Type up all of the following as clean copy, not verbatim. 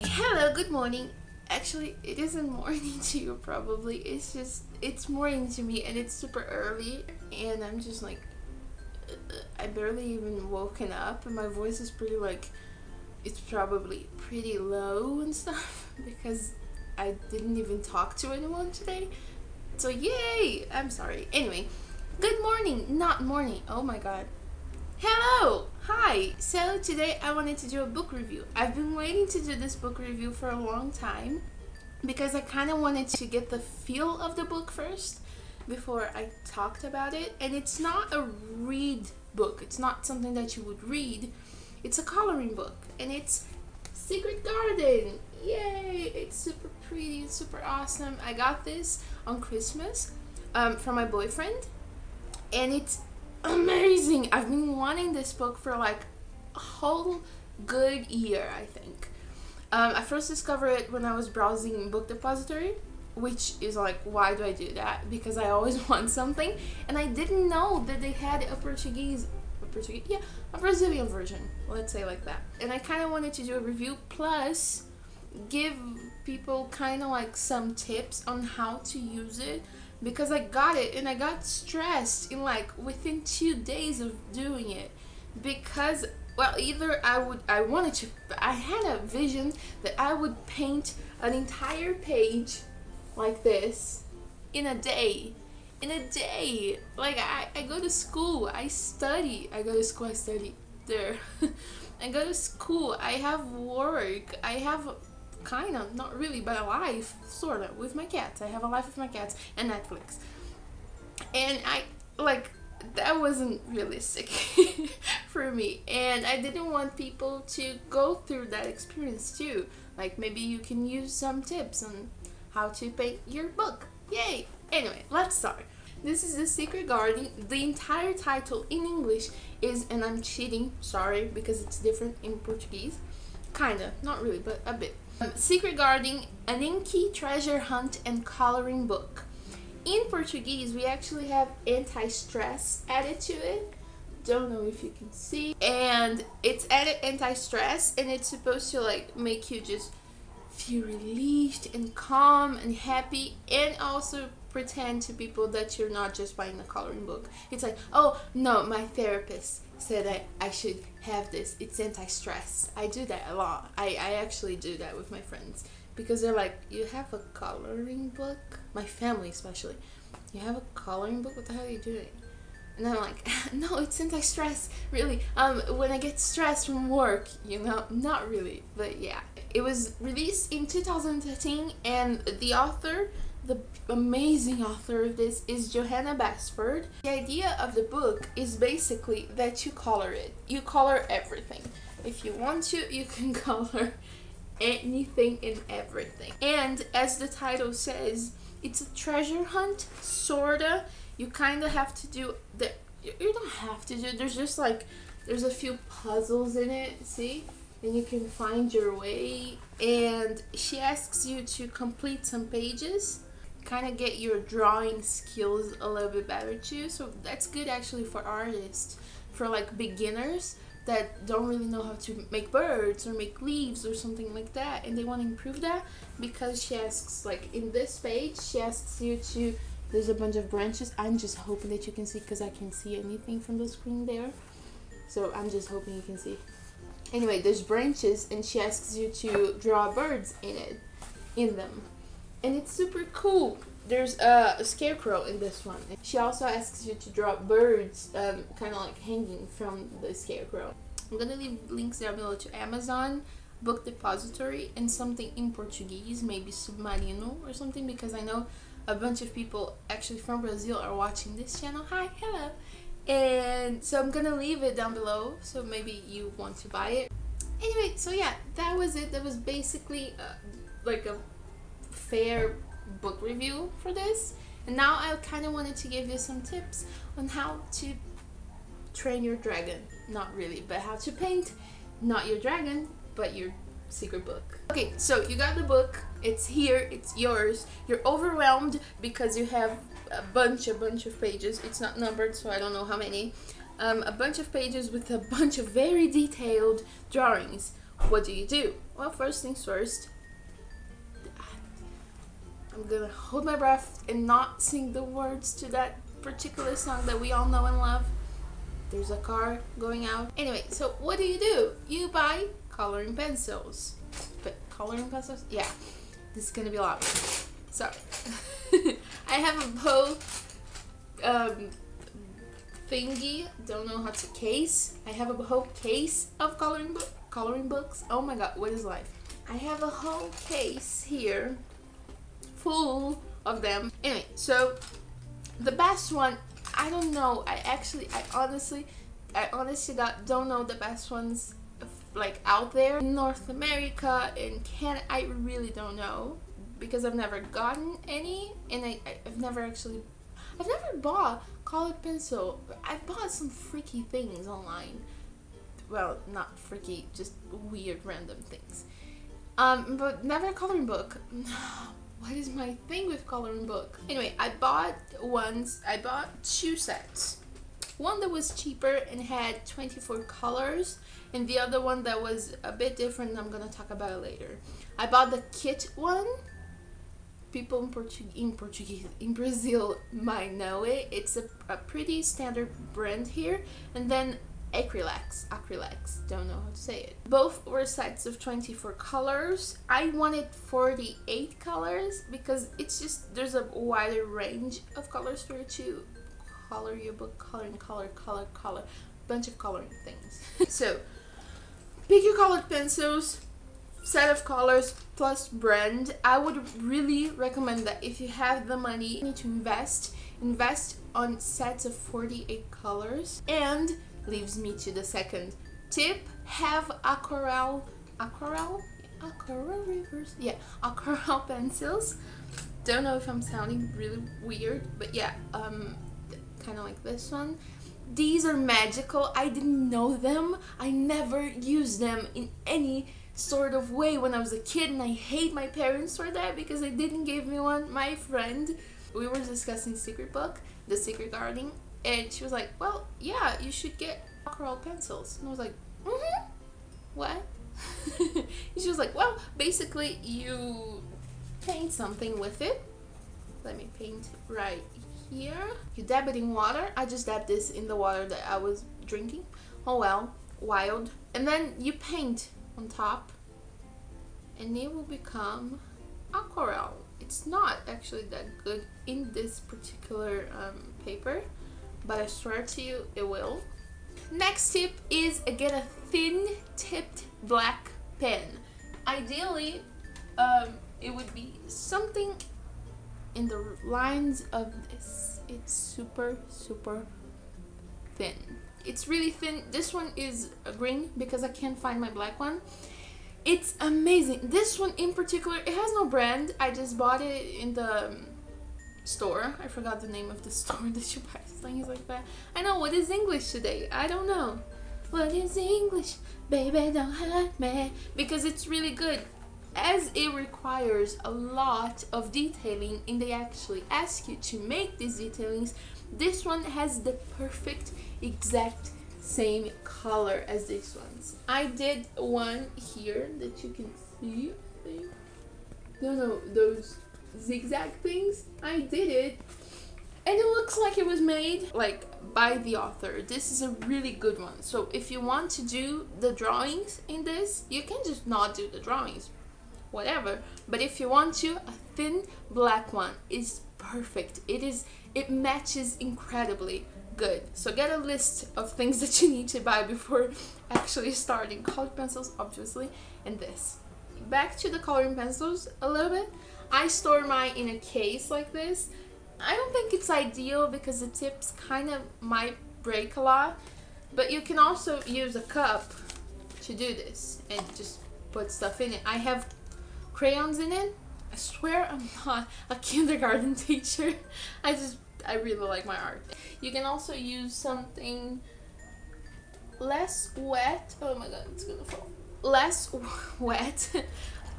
Hello, good morning. Actually, it isn't morning to you probably. It's morning to me and it's super early and I'm just like, I barely even woken up and my voice is pretty like, it's probably pretty low and stuff because I didn't even talk to anyone today. So yay! I'm sorry. Anyway, good morning, not morning. Oh my god. Hello! Hi! So today I wanted to do a book review. I've been waiting to do this book review for a long time because I kind of wanted to get the feel of the book first before I talked about it. And it's not a read book. It's not something that you would read. It's a coloring book and it's Secret Garden. Yay! It's super pretty, it's super awesome. I got this on Christmas from my boyfriend and it's amazing. I've been wanting this book for like a whole good year, I think. I first discovered it when I was browsing Book Depository, which is like, why do I do that? Because I always want something and I didn't know that they had a Brazilian version, let's say like that. And I kind of wanted to do a review plus give people kind of like some tips on how to use it, because I got it and I got stressed in like within 2 days of doing it, because well, either I had a vision that I would paint an entire page like this in a day. Like I go to school, I study there. I go to school, I have work, I have kind of, not really, but a life, sort of, with my cats. I have a life with my cats and Netflix. And that wasn't realistic for me. And I didn't want people to go through that experience too. Like, maybe you can use some tips on how to paint your book. Yay! Anyway, let's start. This is The Secret Garden. The entire title in English is, and I'm cheating, sorry, because it's different in Portuguese. Kinda, not really, but a bit. Secret Garden, an inky treasure hunt and coloring book. In Portuguese, we actually have anti-stress added to it. Don't know if you can see. And it's added anti-stress, and it's supposed to like make you just feel relieved and calm and happy, and also pretend to people that you're not just buying a coloring book. It's like, oh no, my therapist said I should have this. It's anti-stress. I do that a lot. I actually do that with my friends because they're like, you have a coloring book? My family especially. You have a coloring book? What the hell are you doing? And I'm like, no, it's anti-stress, really. When I get stressed from work, you know, not really, but yeah. It was released in 2013, and the author, the amazing author of this, is Johanna Basford. The idea of the book is basically that you color it. You color everything. If you want to, you can color anything and everything. And as the title says, it's a treasure hunt, sorta. You kind of have to do the, you don't have to do, there's just like, there's a few puzzles in it, see? And you can find your way. And she asks you to complete some pages, kind of get your drawing skills a little bit better too. So that's good actually for artists, for like beginners that don't really know how to make birds or make leaves or something like that, and they want to improve that, because she asks, like in this page, she asks you to, there's a bunch of branches. I'm just hoping that you can see because I can't see anything from the screen there. So I'm just hoping you can see. Anyway, there's branches and she asks you to draw birds in them. And it's super cool. There's a scarecrow in this one. She also asks you to draw birds kind of like hanging from the scarecrow. I'm gonna leave links down below to Amazon, Book Depository, and something in Portuguese, maybe Submarino or something, because I know a bunch of people actually from Brazil are watching this channel. Hi, hello. And so I'm gonna leave it down below, so maybe you want to buy it. Anyway, so yeah, that was it. That was basically like a fair book review for this. And now I kind of wanted to give you some tips on how to train your dragon. Not really, but how to paint not your dragon, but your secret book. Okay, so you got the book, it's here, it's yours. You're overwhelmed because you have a bunch of pages. It's not numbered, so I don't know how many. A bunch of pages with a bunch of very detailed drawings. what do you do? Well, first things first, I'm gonna hold my breath and not sing the words to that particular song that we all know and love. There's a car going out. Anyway, so what do? You buy coloring pencils. But coloring pencils? Yeah, this is gonna be loud. Sorry. I have a bow thingy. Don't know how to case. I have a whole case of coloring books. Oh my god, what is life? I have a whole case here full of them. Anyway, so the best one, I don't know. I honestly don't know the best ones like out there in North America and Canada. I really don't know because I've never gotten any, and I've never bought colored pencil. I've bought some freaky things online. Well, not freaky, just weird random things. But never a coloring book. What is my thing with coloring book? Anyway, I bought 2 sets. One that was cheaper and had 24 colors, and the other one that was a bit different, and I'm gonna talk about it later. I bought the kit one. People in Brazil might know it. It's a pretty standard brand here. And then acrylics, don't know how to say it. Both were sets of 24 colors. I wanted 48 colors because it's just, there's a wider range of colors for you to color your book, color, bunch of coloring things. So pick your colored pencils, set of colors plus brand. I would really recommend that if you have the money, you need to invest on sets of 48 colors. And leaves me to the second tip: have aquarelle pencils. Don't know if I'm sounding really weird, but yeah, kind of like this one. These are magical. I didn't know them. I never used them in any sort of way when I was a kid, and I hate my parents for that because they didn't give me one. My friend, we were discussing Secret Book, The Secret Gardening, and she was like, well, yeah, you should get aquarelle pencils. And I was like, what? And she was like, well, basically you paint something with it. Let me paint right here. You dab it in water. I just dabbed this in the water that I was drinking. Oh well, wild. And then you paint on top and it will become aquarelle. It's not actually that good in this particular paper, but I swear to you it will. Next tip is get a thin tipped black pen. Ideally it would be something in the lines of this. It's super thin. It's really thin. This one is green because I can't find my black one. It's amazing. This one in particular, it has no brand. I just bought it in the store. I forgot the name of the store that you buy things like that. I know, what is English today? I don't know. What is English? Baby, don't hurt me. Because it's really good. As it requires a lot of detailing and they actually ask you to make these detailings, this one has the perfect exact same color as these ones. I did one here that you can see, I think. No, those zigzag things. I did it and it looks like it was made like by the author. This is a really good one. So if you want to do the drawings in this, you can just not do the drawings, whatever, but if you want to, a thin black one is perfect. It matches incredibly good. So get a list of things that you need to buy before actually starting. Colored pencils, obviously, and this. Back to the coloring pencils a little bit. I store mine in a case like this. I don't think it's ideal because the tips kind of might break a lot, but you can also use a cup to do this and just put stuff in it. I have crayons in it. I swear I'm not a kindergarten teacher. I really like my art. You can also use something less wet. Oh my god, it's gonna fall. Less wet.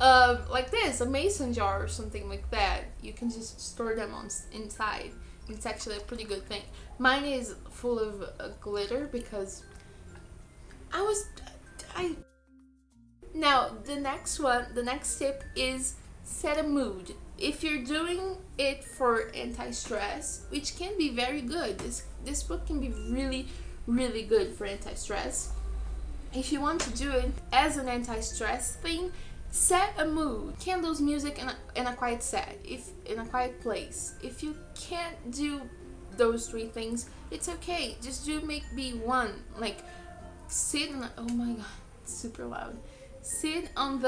Like this, a mason jar or something like that. You can just store them inside. It's actually a pretty good thing. Mine is full of glitter because Now, the next tip is set a mood. If you're doing it for anti-stress, which can be very good, this book can be really, really good for anti-stress. If you want to do it as an anti-stress thing, set a mood. Candles, music, and a quiet set. If in a quiet place. If you can't do those three things, it's okay. Just do maybe one. Like sit on. Oh my god, it's super loud. Sit on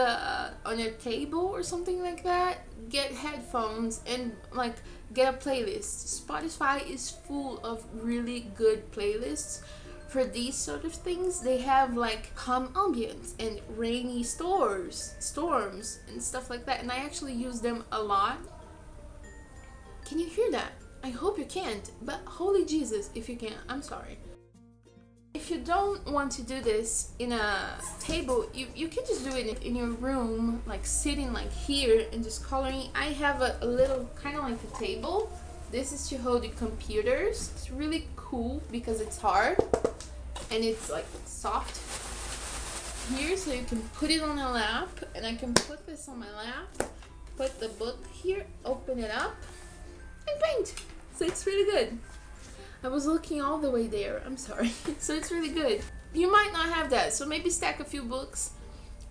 your table or something like that. Get headphones and like get a playlist. Spotify is full of really good playlists for these sort of things. They have like calm ambience and rainy storms and stuff like that, and I actually use them a lot. Can you hear that? I hope you can't, but holy Jesus, if you can, I'm sorry. If you don't want to do this in a table, you can just do it in your room, like sitting like here and just coloring. I have a little kind of like a table. This is to hold your computers. It's really cool because it's hard and it's like soft here, so you can put it on a lap, and I can put this on my lap, put the book here, open it up, and paint. So it's really good. I was looking all the way there, I'm sorry. So it's really good. You might not have that, so maybe stack a few books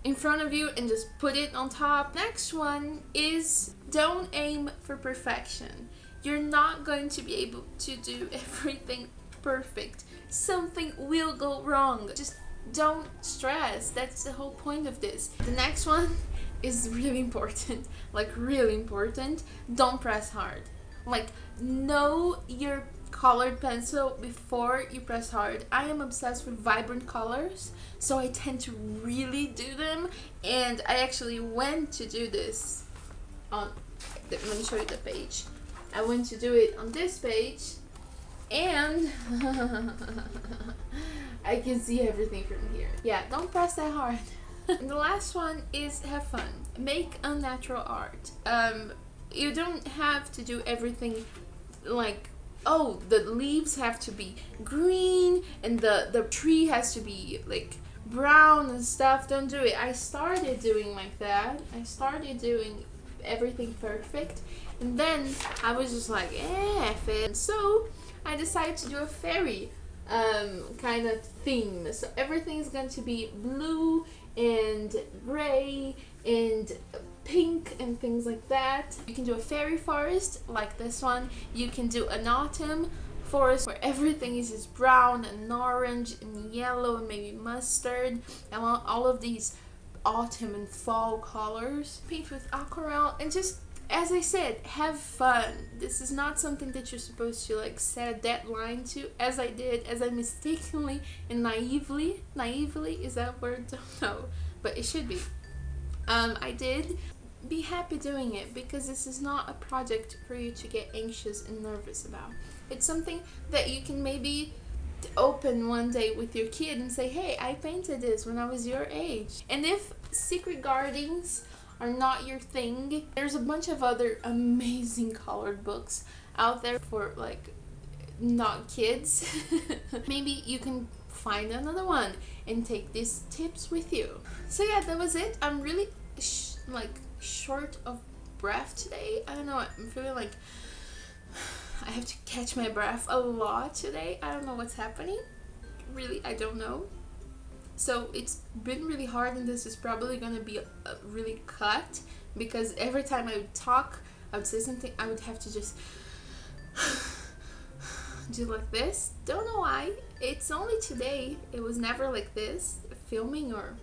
in front of you and just put it on top. Next one is don't aim for perfection. You're not going to be able to do everything perfect. Something will go wrong. Just don't stress. That's the whole point of this. The next one is really important, like really important. Don't press hard. Like, know your colored pencil before you press hard. I am obsessed with vibrant colors, so I tend to really do them, and I actually went to do this on, let me show you the page. I went to do it on this page, and I can see everything from here. Yeah, don't press that hard. And the last one is have fun. Make unnatural art. You don't have to do everything like, oh, the leaves have to be green and the tree has to be like brown and stuff. Don't do it. I started doing like that. I started doing everything perfect, and then I was just like, F it. And so I decided to do a fairy kind of theme. So everything is going to be blue and gray and pink and things like that. You can do a fairy forest like this one. You can do an autumn forest where everything is just brown and orange and yellow and maybe mustard. I want all of these autumn and fall colors. Paint with aquarelle and just, as I said, have fun. This is not something that you're supposed to like set a deadline to, as I did, as I mistakenly and naively, is that a word? Don't know, but it should be. I did. Be happy doing it, because this is not a project for you to get anxious and nervous about. It's something that you can maybe open one day with your kid and say, hey, I painted this when I was your age. And if secret gardens are not your thing, there's a bunch of other amazing colored books out there for like not kids. Maybe you can find another one and take these tips with you. So yeah, that was it. I'm really short of breath today. I don't know, I'm feeling like I have to catch my breath a lot today. I don't know what's happening. Really, I don't know. So it's been really hard, and this is probably gonna be a really cut, because every time I would talk, I would say something, I would have to just do like this. Don't know why. It's only today. It was never like this, filming or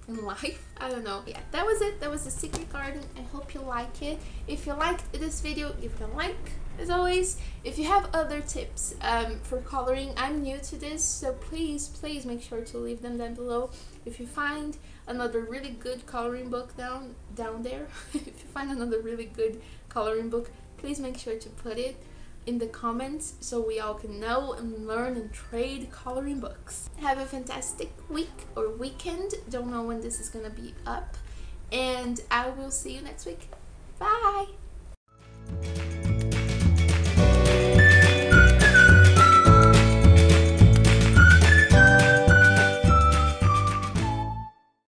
in life. I don't know. Yeah, that was it. That was the secret garden. I hope you like it. If you liked this video, give it a like, as always. If you have other tips for coloring, I'm new to this, so please make sure to leave them down below. If you find another really good coloring book down there, if you find another really good coloring book, please make sure to put it in the comments so we all can know and learn and trade coloring books. Have a fantastic week or weekend. Don't know when this is gonna be up, and I will see you next week. Bye!